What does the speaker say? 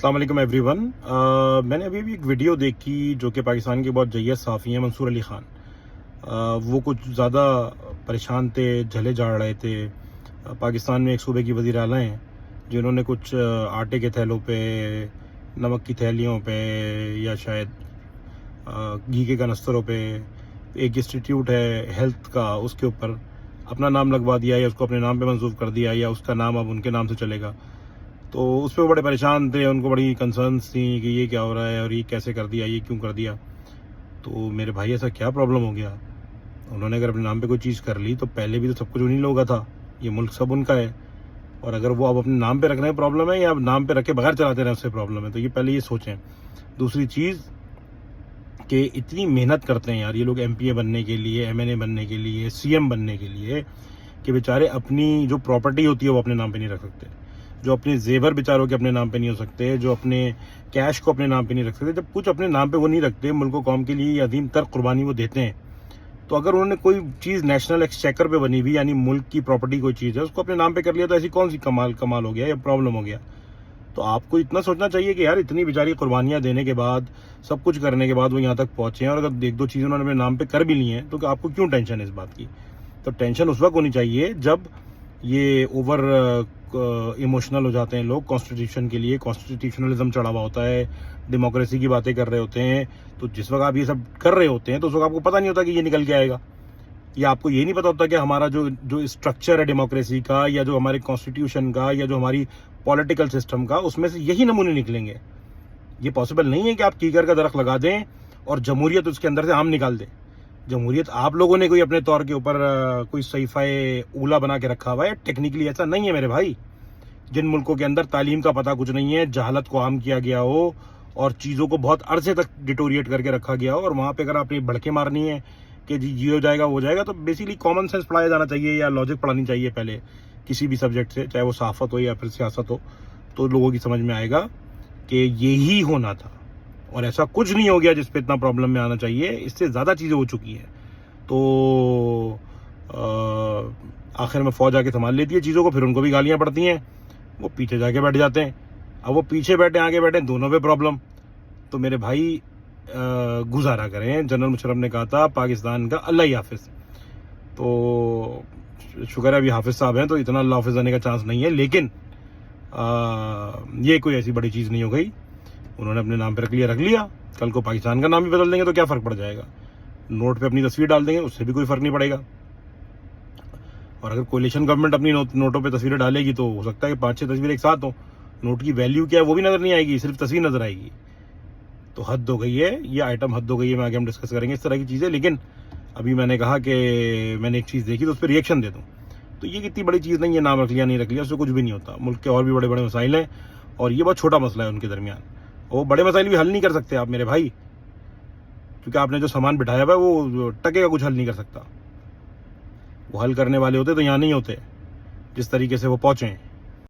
अस्सलाम वालेकुम एवरीवन। मैंने अभी भी एक वीडियो देखी जो कि पाकिस्तान के बहुत जय्यद सहाफ़ी हैं मंसूर अली ख़ान। वो कुछ ज़्यादा परेशान थे, झले झाड़ रहे थे। पाकिस्तान में एक सूबे की वज़ीर आला हैं जिन्होंने कुछ आटे के थैलों पे, नमक की थैलियों पे या शायद घी के कनस्तरों पे एक इंस्टीट्यूट है हेल्थ का, उसके ऊपर अपना नाम लगवा दिया या उसको अपने नाम पे मंसूब कर दिया या उसका नाम अब उनके नाम से चलेगा। तो उस पर बड़े परेशान थे, उनको बड़ी कंसर्न्स थी कि ये क्या हो रहा है और ये कैसे कर दिया, ये क्यों कर दिया। तो मेरे भाई ऐसा क्या प्रॉब्लम हो गया? उन्होंने अगर अपने नाम पे कोई चीज़ कर ली तो पहले भी तो सब कुछ उन्हीं लोगों का था, ये मुल्क सब उनका है। और अगर वो अब अपने नाम पे रखने में प्रॉब्लम है या अब नाम पे रखे बगैर चलाते रहे उससे प्रॉब्लम है, तो ये पहले ये सोचें। दूसरी चीज़ कि इतनी मेहनत करते हैं यार ये लोग एमपीए बनने के लिए, एमएनए बनने के लिए, सीएम बनने के लिए, कि बेचारे अपनी जो प्रॉपर्टी होती है वो अपने नाम पे नहीं रख सकते, जो अपने जेवर बेचारों के अपने नाम पे नहीं हो सकते, जो अपने कैश को अपने नाम पे नहीं रख सकते। जब कुछ अपने नाम पे वो नहीं रखते, मुल्क व कौम के लिए ये अजीम तर कुर्बानी वो देते हैं, तो अगर उन्होंने कोई चीज़ नेशनल एक्सचेकर पे बनी हुई यानी मुल्क की प्रॉपर्टी कोई चीज़ है उसको अपने नाम पे कर लिया, तो ऐसी कौन सी कमाल हो गया या प्रॉब्लम हो गया? तो आपको इतना सोचना चाहिए कि यार इतनी बेचारी कुर्बानियाँ देने के बाद, सब कुछ करने के बाद वो यहाँ तक पहुँचे हैं, और अगर एक दो चीज़ें उन्होंने अपने नाम पे कर भी ली हैं तो आपको क्यों टेंशन है इस बात की? तो टेंशन उस वक्त होनी चाहिए जब ये ओवर इमोशनल हो जाते हैं लोग कॉन्स्टिट्यूशन के लिए, कॉन्स्टिट्यूशनलिज्म चढ़ा हुआ होता है, डेमोक्रेसी की बातें कर रहे होते हैं। तो जिस वक्त आप ये सब कर रहे होते हैं तो उस वक्त आपको पता नहीं होता कि ये निकल के आएगा, या आपको ये नहीं पता होता कि हमारा जो स्ट्रक्चर है डेमोक्रेसी का, या जो हमारे कॉन्स्टिट्यूशन का, या जो हमारी पॉलिटिकल सिस्टम का, उसमें से यही नमूने निकलेंगे। ये पॉसिबल नहीं है कि आप कीकर का दरख्त लगा दें और जमहूरियत उसके अंदर से आम निकाल दें। जमहूरियत आप लोगों ने कोई अपने तौर के ऊपर कोई सहीफ़ा ऊला बना के रखा हुआ है, टेक्निकली ऐसा नहीं है मेरे भाई। जिन मुल्कों के अंदर तालीम का पता कुछ नहीं है, जहालत को आम किया गया हो और चीज़ों को बहुत अरसे तक डिटोरिएट करके रखा गया हो, और वहाँ पे अगर आपने भड़के मारनी है कि जी ये हो जाएगा वो हो जाएगा, तो बेसिकली कॉमन सेंस पढ़ाया जाना चाहिए या लॉजिक पढ़ानी चाहिए पहले किसी भी सब्जेक्ट से, चाहे वो सहाफ़त हो या फिर सियासत हो, तो लोगों की समझ में आएगा कि यही होना था और ऐसा कुछ नहीं हो गया जिस पे इतना प्रॉब्लम में आना चाहिए। इससे ज़्यादा चीज़ें हो चुकी हैं। तो आखिर में फौज आके संभाल लेती है चीज़ों को, फिर उनको भी गालियाँ पड़ती हैं, वो पीछे जाके बैठ जाते हैं। अब वो पीछे बैठे आगे बैठे, दोनों पे प्रॉब्लम। तो मेरे भाई गुजारा करें, जनरल मुशर्रफ ने कहा था पाकिस्तान का अल्लाह ही हाफिज़। तो शुक्र है अभी हाफिज़ साहब हैं तो इतना अल्लाह हाफिज़ आने का चांस नहीं है, लेकिन ये कोई ऐसी बड़ी चीज़ नहीं हो गई। उन्होंने अपने नाम पे रख लिया, कल को पाकिस्तान का नाम भी बदल देंगे तो क्या फ़र्क पड़ जाएगा? नोट पे अपनी तस्वीर डाल देंगे, उससे भी कोई फ़र्क नहीं पड़ेगा। और अगर कोalition गवर्नमेंट अपनी नोटों पे तस्वीरें डालेगी तो हो सकता है कि 5-6 तस्वीरें एक साथ हों, नोट की वैल्यू क्या है वो भी नज़र नहीं आएगी, सिर्फ तस्वीर नज़र आएगी। तो हद हो गई है, ये आइटम हद हो गई है। मैं आगे हम डिस्कस करेंगे इस तरह की चीज़ें, लेकिन अभी मैंने कहा कि मैंने एक चीज़ देखी तो उस पर रिएक्शन दे दूँ। तो ये इतनी बड़ी चीज़ नहीं है, नाम रख लिया नहीं रख लिया, उससे कुछ भी नहीं होता। मुल्क के और भी बड़े बड़े मसाइल हैं और ये बहुत छोटा मसला है उनके दरमियान। वो बड़े मसाइल भी हल नहीं कर सकते आप मेरे भाई, क्योंकि आपने जो सामान बिठाया हुआ है वो टके का कुछ हल नहीं कर सकता। वो हल करने वाले होते तो यहाँ नहीं होते जिस तरीके से वो पहुँचे हैं।